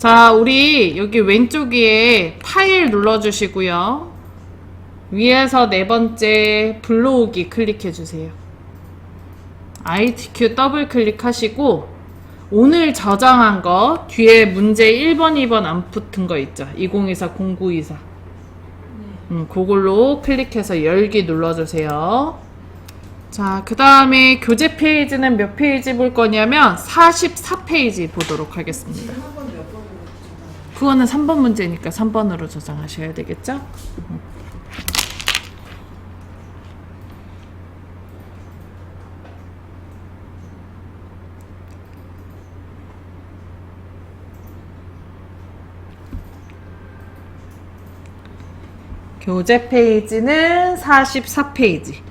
자, 우리 여기 왼쪽 위에 파일 눌러주시고요. 위에서 네 번째 불러오기 클릭해주세요. ITQ 더블 클릭하시고 오늘 저장한 거 뒤에 문제 1번, 2번 안 붙은 거 있죠? 2024, 0924. 그걸로 클릭해서 열기 눌러주세요. 자, 그 다음에 교재 페이지는 몇 페이지 볼 거냐면 44페이지 보도록 하겠습니다. 그거는 3번 문제니까 3번으로 저장하셔야 되겠죠? 교재 페이지는 44페이지.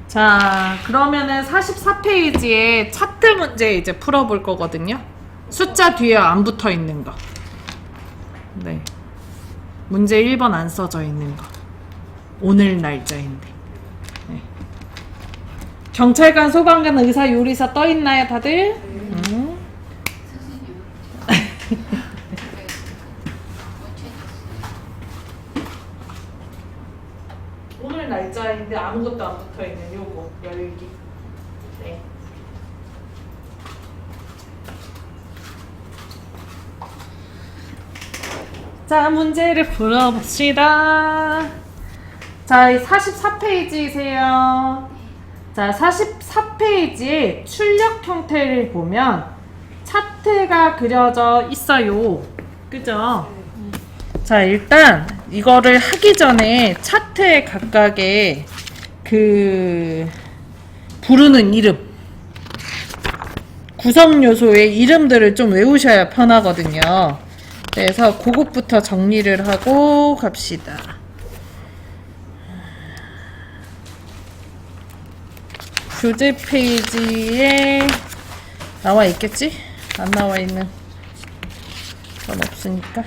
자, 그러면은 44페이지에 차트 문제 이제 풀어볼 거거든요. 숫자 뒤에 안 붙어 있는 거. 네. 문제 1번 안 써져 있는 거. 오늘 날짜인데. 네. 경찰관, 소방관, 의사, 요리사 떠 있나요, 다들? 오늘 날짜인데 아무것도 안 붙어 있는 요거 열기. 네. 자, 문제를 풀어봅시다. 자, 44페이지세요. 자, 44페이지에 출력 형태를 보면 차트가 그려져 있어요. 그죠? 자, 일단 이거를 하기 전에 차트에 각각의 부르는 이름, 구성 요소의 이름들을 좀 외우셔야 편하거든요. 그래서 그것부터 정리를 하고 갑시다. 교재 페이지에 나와 있겠지? 안 나와 있는 건 없으니까.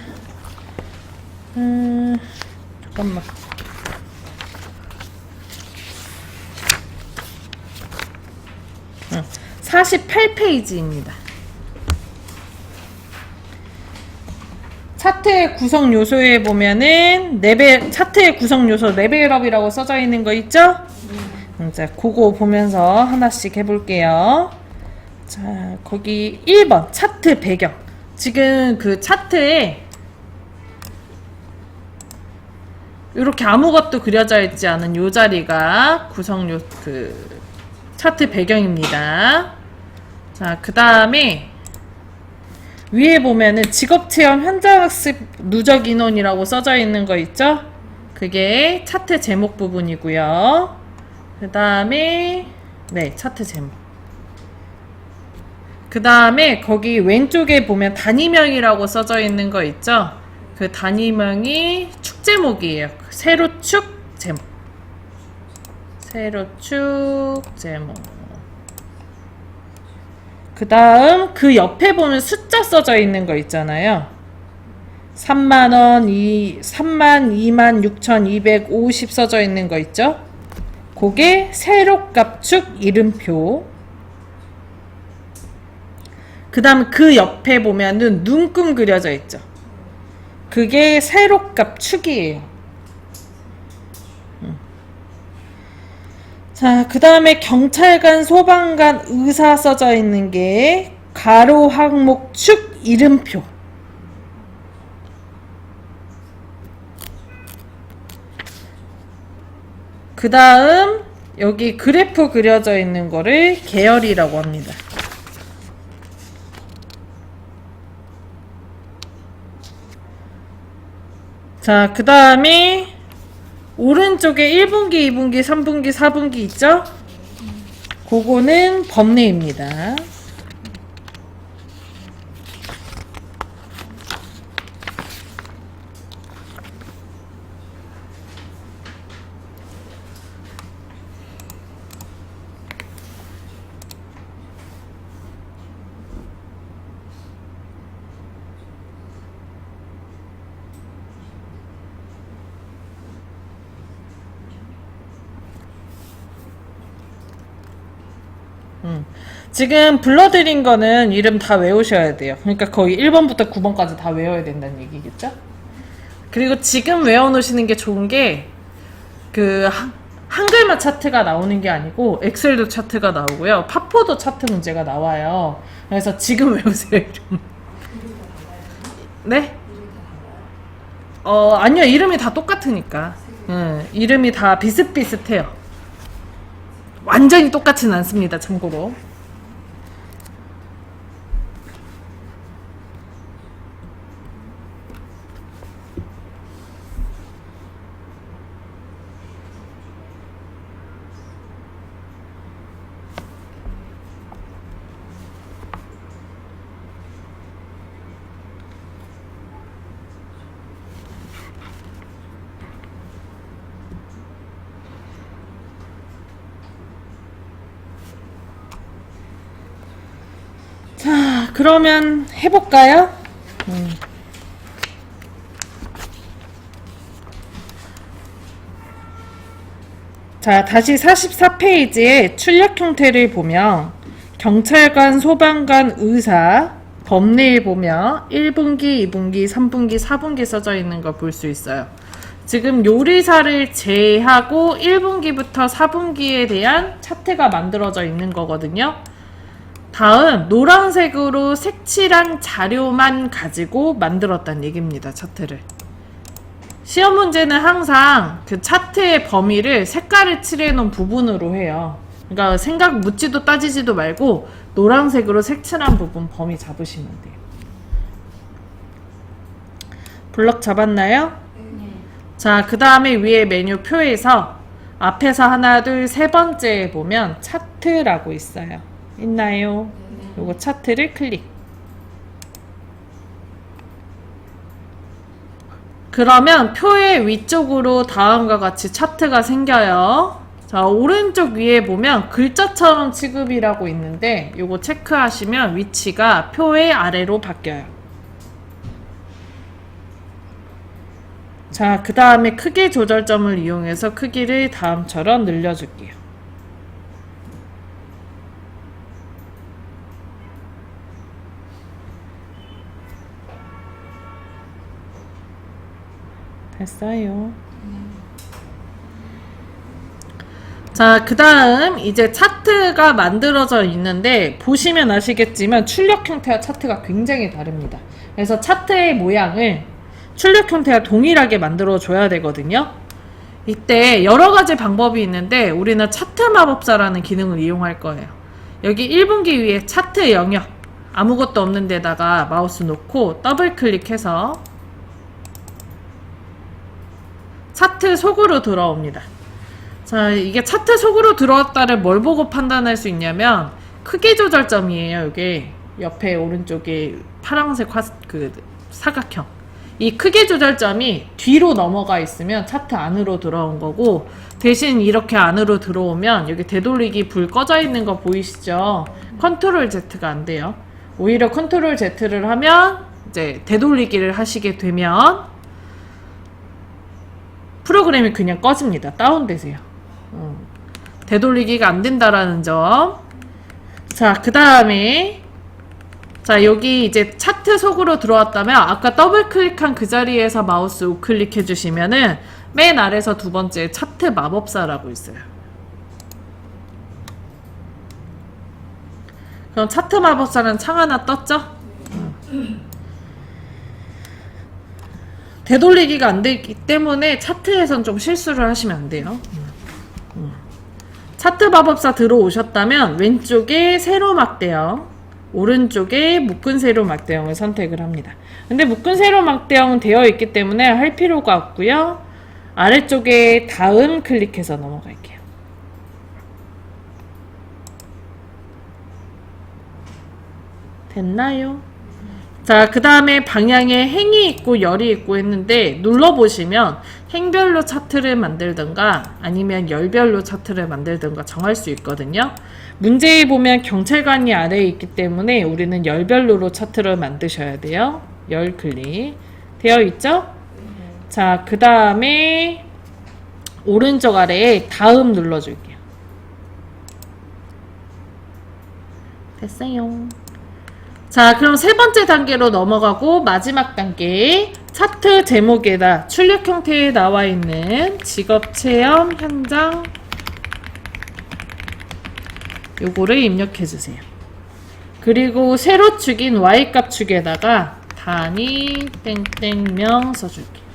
잠깐만. 응. 48페이지입니다. 차트의 구성 요소에 보면은 차트의 구성 요소 레벨업이라고 써져 있는 거 있죠? 자, 그거 보면서 하나씩 해볼게요. 자, 거기 1번 차트 배경. 지금 그 차트에 이렇게 아무것도 그려져 있지 않은 요 자리가 구성 차트 배경입니다. 자, 그 다음에 위에 보면은 직업체험 현장학습 누적 인원이라고 써져 있는 거 있죠? 그게 차트 제목 부분이고요. 그 다음에 네, 차트 제목. 그 다음에 거기 왼쪽에 보면 단위명이라고 써져 있는 거 있죠? 그 단위명이 축 제목이에요. 세로축 제목. 세로축 제목. 그 다음 그 옆에 보면 숫자 써져 있는 거 있잖아요. 3만원, 32,6,250 써져 있는 거 있죠? 그게 세로값축 이름표. 그 다음 그 옆에 보면은 눈금 그려져 있죠? 그게 세로값축이에요. 자, 그 다음에 경찰관, 소방관, 의사 써져 있는 게 가로 항목 축 이름표. 그 다음 여기 그래프 그려져 있는 거를 계열이라고 합니다. 자, 그 다음에 오른쪽에 1분기, 2분기, 3분기, 4분기 있죠? 그거는 범례입니다. 지금 불러드린 거는 이름 다 외우셔야 돼요. 그러니까 거의 1번부터 9번까지 다 외워야 된다는 얘기겠죠? 그리고 지금 외워놓으시는 게 좋은 게, 한글만 차트가 나오는 게 아니고, 엑셀도 차트가 나오고요. 파포도 차트 문제가 나와요. 그래서 지금 외우세요, 이름. 네? 아니요. 이름이 다 똑같으니까. 이름이 다 비슷비슷해요. 완전히 똑같진 않습니다, 참고로. 자, 그러면 해볼까요? 자, 다시 44페이지에 출력 형태를 보면 경찰관, 소방관, 의사, 법리에 보면 1분기, 2분기, 3분기, 4분기 써져 있는 걸 볼 수 있어요. 지금 요리사를 제외하고 1분기부터 4분기에 대한 차트가 만들어져 있는 거거든요. 다음 노란색으로 색칠한 자료만 가지고 만들었다는 얘기입니다. 차트를. 시험 문제는 항상 그 차트의 범위를 색깔을 칠해 놓은 부분으로 해요. 그러니까 생각 묻지도 따지지도 말고 노란색으로 색칠한 부분 범위 잡으시면 돼요. 블럭 잡았나요? 네. 자, 그 다음에 위에 메뉴표에서 앞에서 하나, 둘, 세 번째에 보면 차트라고 있어요. 있나요? 요거 차트를 클릭. 그러면 표의 위쪽으로 다음과 같이 차트가 생겨요. 자, 오른쪽 위에 보면 글자처럼 취급이라고 있는데 요거 체크하시면 위치가 표의 아래로 바뀌어요. 자, 그 다음에 크기 조절점을 이용해서 크기를 다음처럼 늘려줄게요. 됐어요. 자, 그 다음 이제 차트가 만들어져 있는데 보시면 아시겠지만 출력 형태와 차트가 굉장히 다릅니다. 그래서 차트의 모양을 출력 형태와 동일하게 만들어 줘야 되거든요. 이때 여러 가지 방법이 있는데 우리는 차트 마법사라는 기능을 이용할 거예요. 여기 1분기 위에 차트 영역 아무것도 없는 데다가 마우스 놓고 더블 클릭해서 차트 속으로 들어옵니다. 자, 이게 차트 속으로 들어왔다를 뭘 보고 판단할 수 있냐면 크기 조절점이에요. 이게 옆에 오른쪽에 파란색 사각형. 이 크기 조절점이 뒤로 넘어가 있으면 차트 안으로 들어온 거고, 대신 이렇게 안으로 들어오면 여기 되돌리기 불 꺼져 있는 거 보이시죠? 컨트롤 Z가 안 돼요. 오히려 컨트롤 Z를 하면 이제 되돌리기를 하시게 되면 프로그램이 그냥 꺼집니다. 다운되세요. 되돌리기가 안 된다라는 점. 자, 그 다음에 자, 여기 이제 차트 속으로 들어왔다면 아까 더블 클릭한 그 자리에서 마우스 우클릭 해주시면은 맨 아래서 두 번째 차트 마법사라고 있어요. 그럼 차트 마법사는 창 하나 떴죠? 되돌리기가 안 되기 때문에 차트에선 좀 실수를 하시면 안 돼요. 차트 마법사 들어오셨다면 왼쪽에 세로 막대형, 오른쪽에 묶은 세로 막대형을 선택을 합니다. 근데 묶은 세로 막대형은 되어 있기 때문에 할 필요가 없고요. 아래쪽에 다음 클릭해서 넘어갈게요. 됐나요? 자, 그 다음에 방향에 행이 있고 열이 있고 했는데 눌러보시면 행별로 차트를 만들든가 아니면 열별로 차트를 만들든가 정할 수 있거든요. 문제에 보면 경찰관이 아래에 있기 때문에 우리는 열별로로 차트를 만드셔야 돼요. 열 클릭 되어 있죠? 자, 그 다음에 오른쪽 아래에 다음 눌러줄게요. 됐어요. 자, 그럼 세 번째 단계로 넘어가고 마지막 단계 차트 제목에다 출력 형태에 나와 있는 직업 체험 현장 요거를 입력해 주세요. 그리고 세로 축인 Y값 축에다가 단위 땡땡명 써줄게요.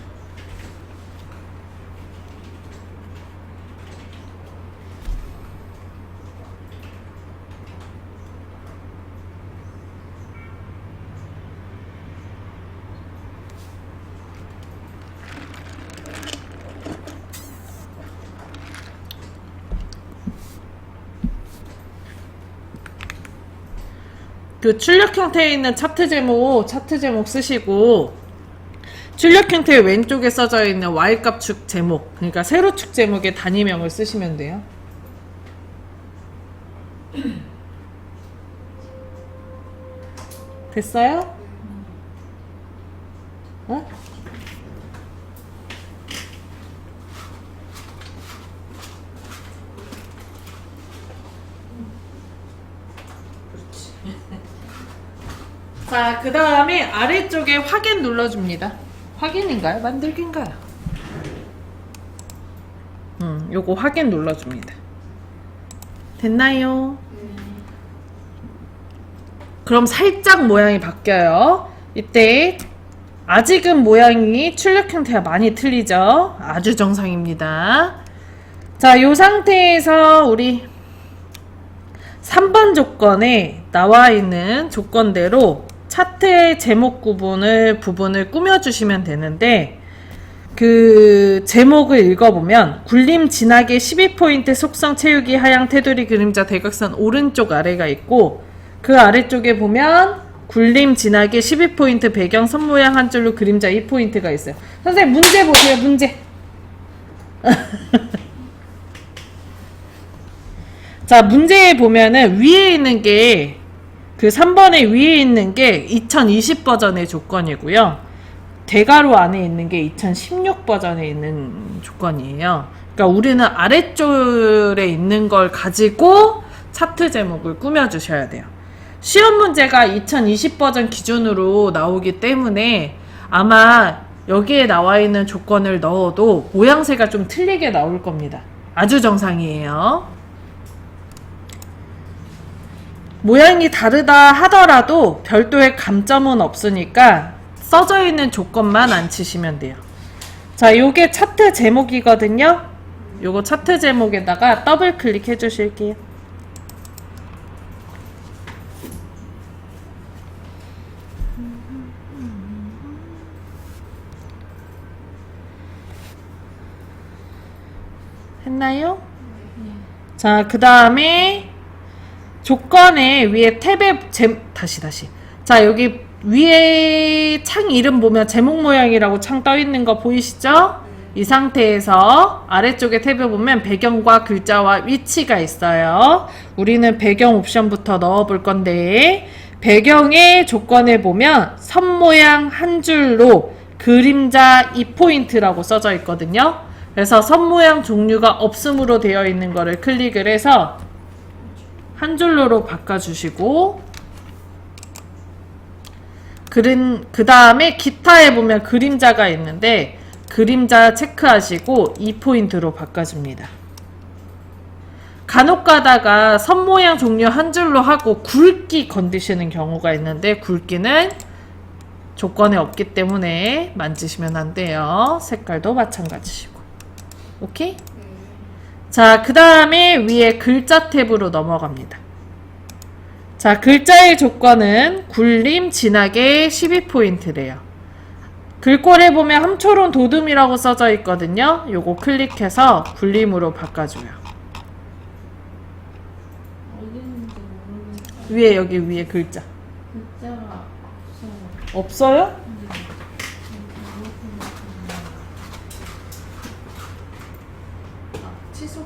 그 출력 형태에 있는 차트 제목 쓰시고 출력 형태 왼쪽에 써져 있는 Y값 축 제목, 그러니까 세로 축 제목의 단위명을 쓰시면 돼요. 됐어요? 어? 자, 그 다음에 아래쪽에 확인 눌러줍니다. 확인인가요? 만들기인가요? 요거 확인 눌러줍니다. 됐나요? 그럼 살짝 모양이 바뀌어요. 이때 아직은 모양이 출력 형태가 많이 틀리죠? 아주 정상입니다. 자, 요 상태에서 우리 3번 조건에 나와 있는 조건대로 차트의 제목 부분을 꾸며주시면 되는데 그 제목을 읽어보면 굴림 진하게 12포인트 속성 채우기 하향 테두리 그림자 대각선 오른쪽 아래가 있고 그 아래쪽에 보면 굴림 진하게 12포인트 배경 선 모양 한 줄로 그림자 2포인트가 있어요. 선생님 문제 보세요. 문제. 자, 문제에 보면은 위에 있는 게 그 3번에 위에 있는 게 2020 버전의 조건이고요. 대괄호 안에 있는 게 2016 버전에 있는 조건이에요. 그러니까 우리는 아래줄에 있는 걸 가지고 차트 제목을 꾸며주셔야 돼요. 시험 문제가 2020 버전 기준으로 나오기 때문에 아마 여기에 나와 있는 조건을 넣어도 모양새가 좀 틀리게 나올 겁니다. 아주 정상이에요. 모양이 다르다 하더라도 별도의 감점은 없으니까 써져 있는 조건만 안 치시면 돼요. 자, 요게 차트 제목이거든요. 요거 차트 제목에다가 더블 클릭해 주실게요. 했나요? 자, 그 다음에 조건에 위에 탭에 다시 자, 여기 위에 창 이름 보면 제목 모양이라고 창 떠 있는 거 보이시죠? 이 상태에서 아래쪽에 탭에 보면 배경과 글자와 위치가 있어요. 우리는 배경 옵션부터 넣어 볼 건데 배경의 조건에 보면 선 모양 한 줄로 그림자 2포인트라고 써져 있거든요. 그래서 선 모양 종류가 없음으로 되어 있는 거를 클릭을 해서 한 줄로로 바꿔주시고 그 다음에 기타에 보면 그림자가 있는데 그림자 체크하시고 2포인트로 바꿔줍니다. 간혹 가다가 선 모양 종류 한 줄로 하고 굵기 건드시는 경우가 있는데 굵기는 조건에 없기 때문에 만지시면 안 돼요. 색깔도 마찬가지시고. 오케이? 자, 그 다음에 위에 글자 탭으로 넘어갑니다. 자, 글자의 조건은 굴림 진하게 12포인트래요. 글꼴에 보면 함초론 도둠이라고 써져 있거든요. 요거 클릭해서 굴림으로 바꿔줘요. 위에 여기 위에 글자. 글자가 없어요? 취소.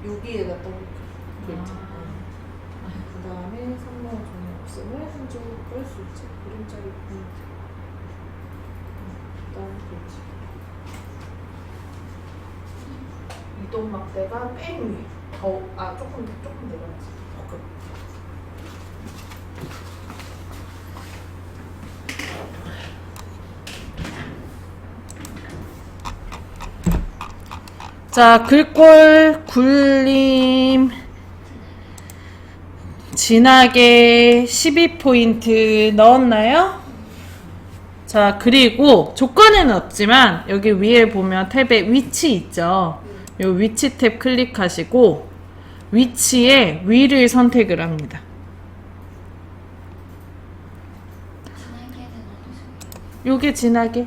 여기에다 떠 글자. 그 다음에 선모 종이 없음을 한 줄 끌 수 있지. 그림자를 포인트. 그 다음 글자. 이동 막대가 맨 위. 조금 내려가지. 자, 글꼴, 굴림, 진하게 12포인트 넣었나요? 자, 그리고 조건에는 없지만 여기 위에 보면 탭에 위치 있죠? 요 위치 탭 클릭하시고 위치에 위를 선택을 합니다. 요게 진하게.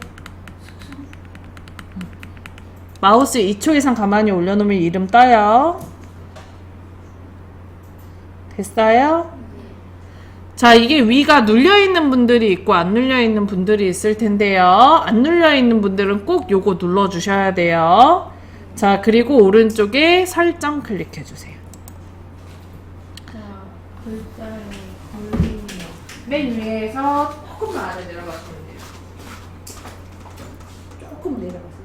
마우스 2초 이상 가만히 올려놓으면 이름 떠요. 됐어요? 자, 이게 위가 눌려있는 분들이 있고 안 눌려있는 분들이 있을 텐데요. 안 눌려있는 분들은 꼭 요거 눌러주셔야 돼요. 자, 그리고 오른쪽에 설정 클릭해주세요. 자, 글자에 걸리면 맨 위에서 조금만 아래 내려가시면 돼요. 조금 내려가세요.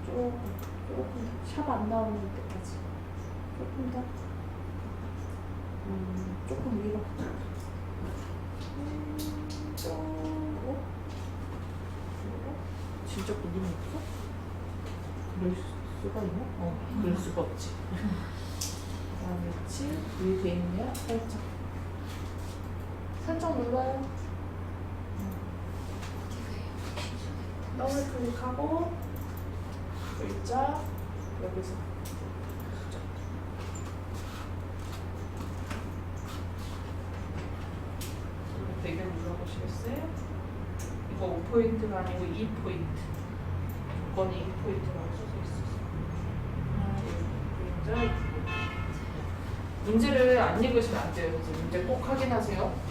조금 샵 안 나오는 데까지 조금 더 조금 위로 진짜 그림이 없어? 그럴 수가 있나? 그럴 수가 없지. 다음 위치 위에 돼 있네요. 설정 눌러요. 더블 클릭하고 글자 여기서 배경 눌러보시겠어요? 이거 5포인트가 아니고 2포인트. 조건이 2포인트라고 써져 있어서. 문제를 안 읽으시면 안 돼요. 그래서 문제 꼭 확인하세요.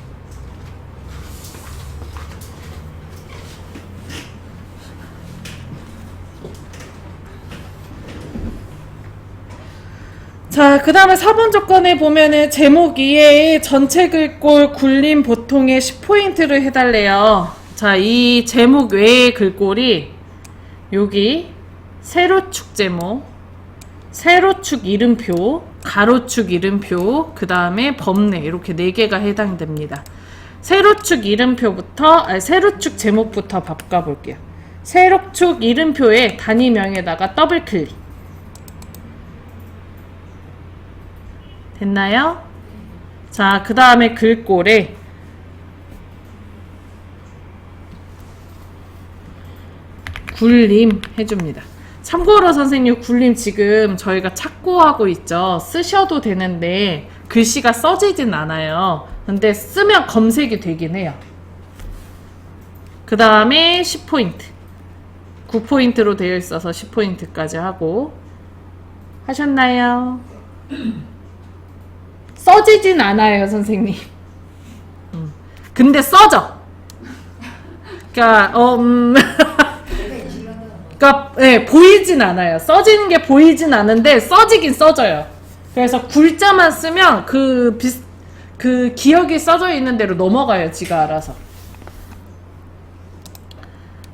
자, 그 다음에 4번 조건에 보면은 제목 이외에 전체 글꼴 굴림 보통에 10포인트를 해달래요. 자, 이 제목 외의 글꼴이 여기 세로축 제목, 세로축 이름표, 가로축 이름표, 그 다음에 범례 이렇게 4개가 해당됩니다. 세로축 이름표부터, 세로축 제목부터 바꿔볼게요. 세로축 이름표의 단위명에다가 더블 클릭. 됐나요? 자, 그 다음에 글꼴에 굴림 해줍니다. 참고로 선생님 굴림 지금 저희가 찾고 하고 있죠. 쓰셔도 되는데 글씨가 써지진 않아요. 근데 쓰면 검색이 되긴 해요. 그 다음에 10포인트 9포인트로 되어 있어서 10포인트까지 하고 하셨나요? 써지진 않아요, 선생님. 근데 써져. 그러니까 그러니까 네, 보이진 않아요. 써지는 게 보이진 않은데 써지긴 써져요. 그래서 굴자만 쓰면 그 기억이 써져 있는 대로 넘어가요, 지가 알아서.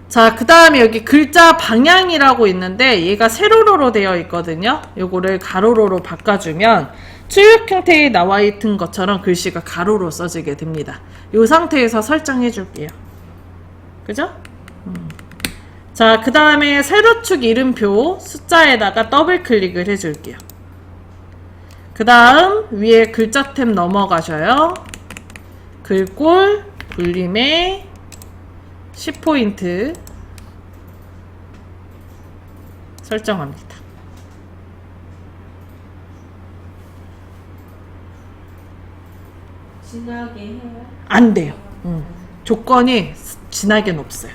자, 그 다음에 여기 글자 방향이라고 있는데 얘가 세로로로 되어 있거든요. 요거를 가로로로 바꿔주면 출력 형태에 나와 있는 것처럼 글씨가 가로로 써지게 됩니다. 이 상태에서 설정해 줄게요. 그죠? 자, 그 다음에 세로축 이름표 숫자에다가 더블 클릭을 해 줄게요. 그 다음 위에 글자 탭 넘어가셔요. 글꼴 굴림에 10포인트 설정합니다. 진하게 해요? 안 돼요. 조건이 진하게는 없어요.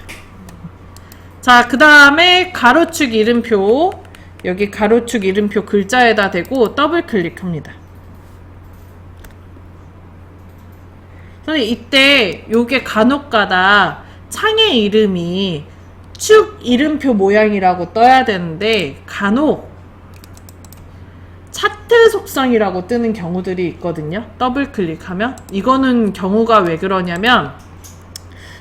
자, 그 다음에 가로축 이름표 여기 가로축 이름표 글자에다 대고 더블 클릭합니다. 선생님 이때 요게 간혹가다 창의 이름이 축 이름표 모양이라고 떠야 되는데 간혹 차트 속성이라고 뜨는 경우들이 있거든요. 더블 클릭하면 이거는 경우가 왜 그러냐면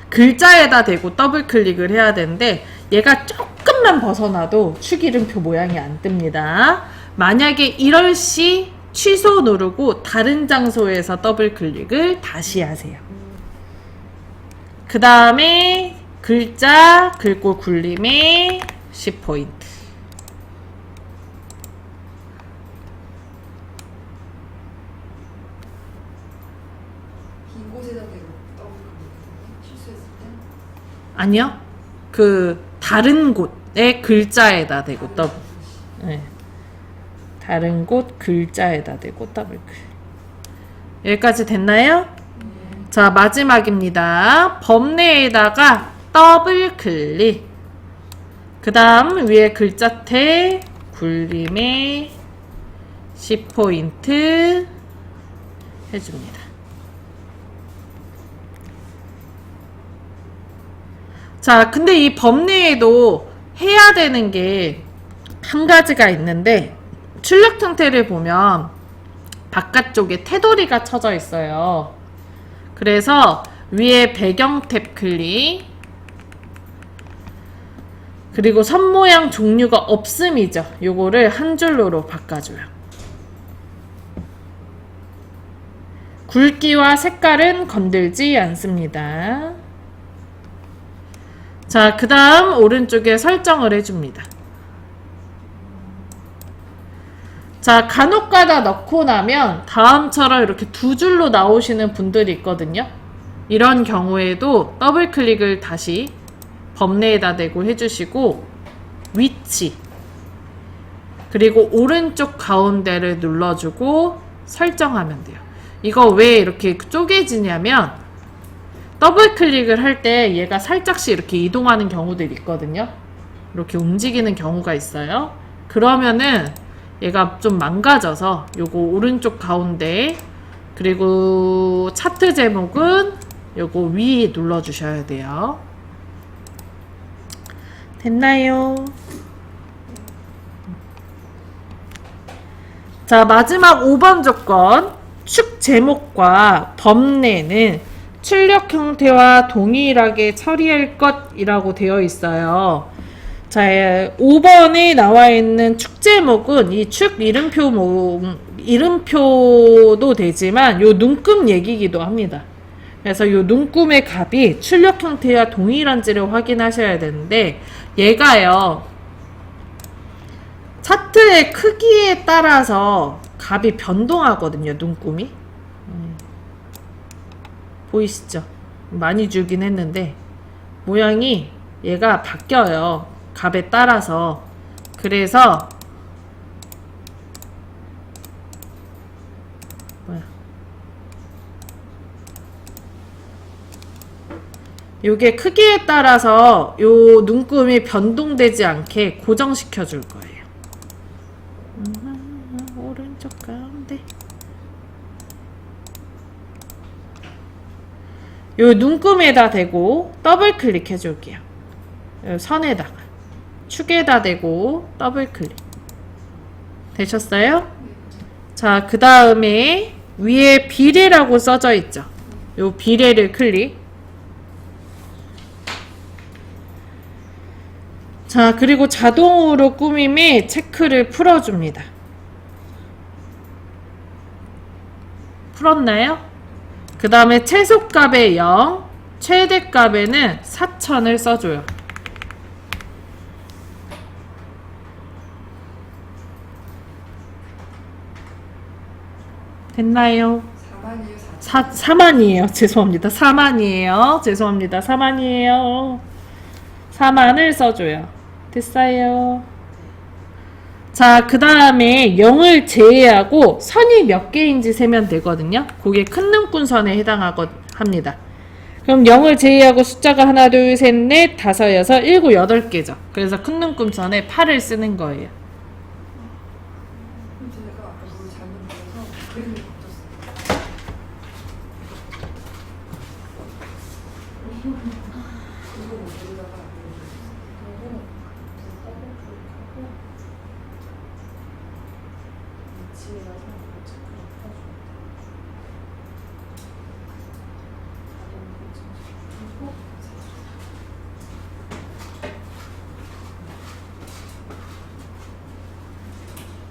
글자에다 대고 더블 클릭을 해야 되는데 얘가 조금만 벗어나도 축 이름표 모양이 안 뜹니다. 만약에 이럴 시 취소 누르고 다른 장소에서 더블 클릭을 다시 하세요. 그 다음에 글자 긁고 굴림에 10포인트. 이곳에다 대고 더블 클릭 실수했을 때? 아니요. 그 다른 곳의 글자에다 대고 더블. 네. 다른 곳 글자에다 대고 더블 클릭. 여기까지 됐나요? 자, 마지막입니다. 범례에다가 더블 클릭. 그 다음 위에 글자태 굴림에 10포인트 해줍니다. 자, 근데 이 범례에도 해야 되는 게 한 가지가 있는데, 출력 형태를 보면 바깥쪽에 테두리가 쳐져 있어요. 그래서 위에 배경 탭 클릭, 그리고 선 모양 종류가 없음이죠. 요거를 한 줄로로 바꿔줘요. 굵기와 색깔은 건들지 않습니다. 자, 그 다음 오른쪽에 설정을 해줍니다. 자, 간혹가다 넣고 나면 다음처럼 이렇게 두 줄로 나오시는 분들이 있거든요. 이런 경우에도 더블 클릭을 다시 범례에다 대고 해주시고, 위치 그리고 오른쪽 가운데를 눌러주고 설정하면 돼요. 이거 왜 이렇게 쪼개지냐면 더블 클릭을 할 때 얘가 살짝씩 이렇게 이동하는 경우들이 있거든요. 이렇게 움직이는 경우가 있어요. 그러면은 얘가 좀 망가져서 요거 오른쪽 가운데, 그리고 차트 제목은 요거 위에 눌러주셔야 돼요. 됐나요? 자, 마지막 5번 조건. 축 제목과 범례는 출력 형태와 동일하게 처리할 것이라고 되어 있어요. 자, 5번에 나와 있는 축 제목은 이 축 이름표도 되지만 요 눈금 얘기기도 합니다. 그래서 요 눈금의 값이 출력 형태와 동일한지를 확인하셔야 되는데, 얘가요, 차트의 크기에 따라서 값이 변동하거든요, 눈금이. 보이시죠? 많이 주긴 했는데 모양이 얘가 바뀌어요, 값에 따라서. 그래서 요게 크기에 따라서 요 눈금이 변동되지 않게 고정시켜 줄 거예요. 오른쪽 가운데 요 눈금에다 대고 더블 클릭 해줄게요. 요 선에다가 축에다 대고 더블 클릭. 되셨어요? 자, 그 다음에 위에 비례라고 써져 있죠. 요 비례를 클릭. 자, 그리고 자동으로 꾸밈에 체크를 풀어줍니다. 풀었나요? 그 다음에 최소값에 0, 최대값에는 4000을 써줘요. 됐나요? 4만이에요. 죄송합니다. 4만이에요. 죄송합니다. 4만이에요. 4만을 써줘요. 됐어요. 자, 그 다음에 0을 제외하고 선이 몇 개인지 세면 되거든요. 그게 큰 눈금선에 해당합니다. 그럼 0을 제외하고 숫자가 하나, 둘, 셋, 넷, 다섯, 여섯, 일곱, 8개죠. 그래서 큰 눈금선에 8을 쓰는 거예요. 제가 아까 그걸 잘못 눌러서 그림이 바뀌었어요. 이거 못 보다가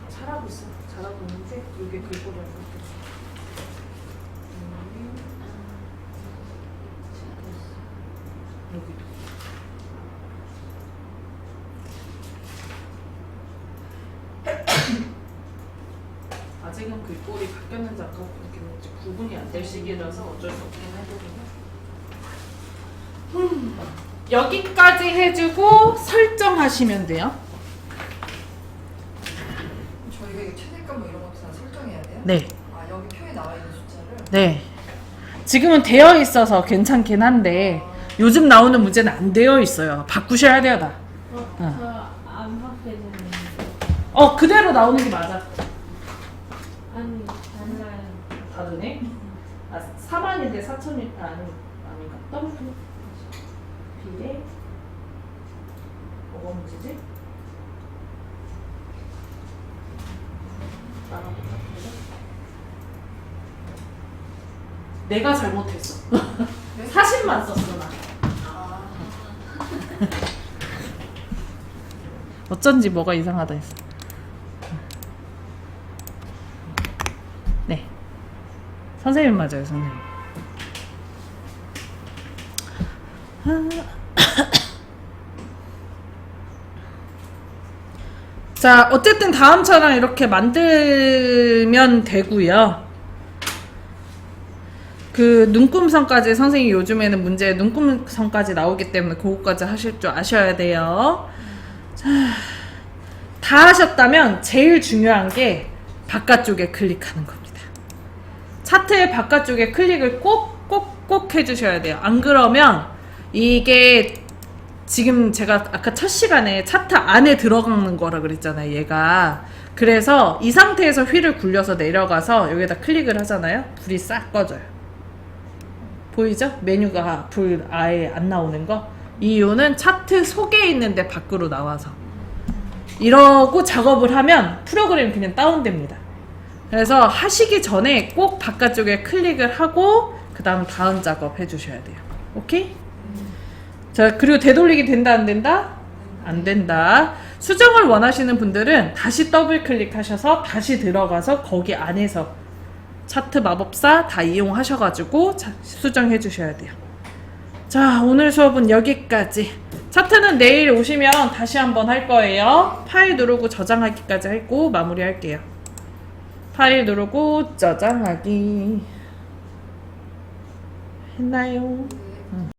잘하고 있어. 잘하고 있는데 여기 글꼴이 안 여기도. 아직은 글꼴이 바뀌었는지 안 바뀌었는지 구분이 안 될 시기라서 어쩔 수 없긴 하거든요. 여기까지 해주고 설정하시면 돼요. 저희가 이거 최대값 뭐 이런 것도 다 설정해야 돼요? 네. 아 여기 표에 나와 있는 숫자를? 네. 지금은 되어 있어서 괜찮긴 한데 요즘 나오는 문제는 안 되어 있어요. 바꾸셔야 돼요, 다. 저안 바뀌어지는 그대로 나오는 게 맞아. 아니 달라요. 다르네. 4만인데 4천이 아닌가? 더블 비례 뭐가 문제지? 나랑 똑같은데? 내가 잘못했어. 네? 40만 썼어 나. 아 어쩐지 뭐가 이상하다 했어. 네. 선생님 맞아요, 선생님. 자, 어쨌든 다음처럼 이렇게 만들면 되고요. 그 눈금성까지 선생님이 요즘에는 문제 눈금성까지 나오기 때문에 그거까지 하실 줄 아셔야 돼요. 자, 다 하셨다면 제일 중요한 게 바깥쪽에 클릭하는 겁니다. 차트의 바깥쪽에 클릭을 꼭 해주셔야 돼요. 안 그러면 이게 지금 제가 아까 첫 시간에 차트 안에 들어가는 거라 그랬잖아요, 얘가. 그래서 이 상태에서 휠을 굴려서 내려가서 여기다 클릭을 하잖아요. 불이 싹 꺼져요. 보이죠? 메뉴가 불 아예 안 나오는 거. 이 이유는 차트 속에 있는데 밖으로 나와서. 이러고 작업을 하면 프로그램이 그냥 다운됩니다. 그래서 하시기 전에 꼭 바깥쪽에 클릭을 하고 그 다음 작업 해주셔야 돼요. 오케이? 자, 그리고 되돌리기 된다 안 된다? 안 된다. 수정을 원하시는 분들은 다시 더블 클릭하셔서 다시 들어가서 거기 안에서 차트 마법사 다 이용하셔가지고 수정해 주셔야 돼요. 자, 오늘 수업은 여기까지. 차트는 내일 오시면 다시 한번 할 거예요. 파일 누르고 저장하기까지 하고 마무리할게요. 파일 누르고 저장하기 했나요?